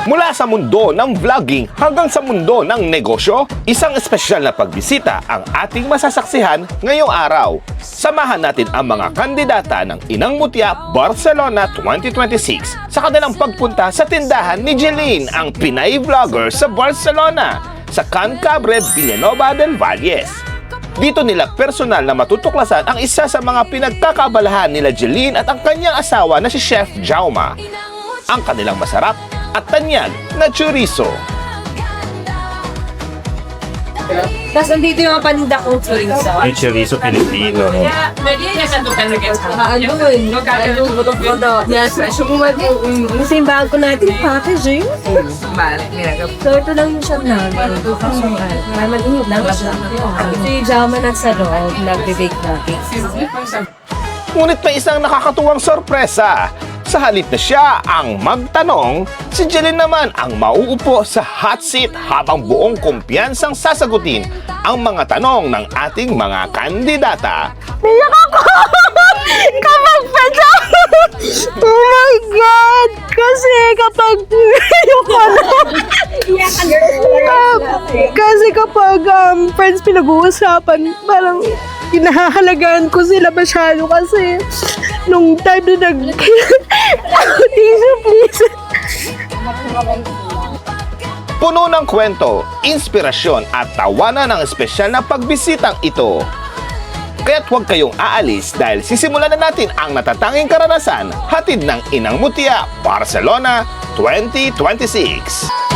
Mula sa mundo ng vlogging hanggang sa mundo ng negosyo, isang espesyal na pagbisita ang ating masasaksihan ngayong araw. Samahan natin ang mga kandidata ng Inang Mutya Barcelona 2026 sa kanilang pagpunta sa tindahan ni Jeline, ang Pinay vlogger sa Barcelona, sa Can Cabred, Villanueva del Valles. Dito nila personal na matutuklasan ang isa sa mga pinagkakabalahan nila Jeline at ang kanyang asawa na si Chef Jauma, ang kanilang masarap at tanyag na chorizo. Tapos nandito yung mga paninda kong chorizo. Yung chorizo Pilipino. Yes, kasi yung bago natin packaging. So ito lang yung shop namin. May maliit lang siya. Si Jama nasa loob, nagbe-bake na cakes. Ngunit may isang nakakatuwang sorpresa. Sa halip na siya ang magtanong, si Jeline naman ang mauupo sa hot seat habang buong kumpiyansang sasagutin ang mga tanong ng ating mga kandidata. Iyak ako! Kapag pala! Oh my God! Kasi kapag kasi kapag friends pinag-uusapan, parang hinahalagaan ko sila masyado kasi nung time na tissue please. Puno ng kwento, inspirasyon at tawanan ng espesyal na pagbisitang ito. Kaya't huwag kayong aalis dahil sisimulan na natin ang natatanging karanasan hatid ng Inang Mutya Barcelona 2026.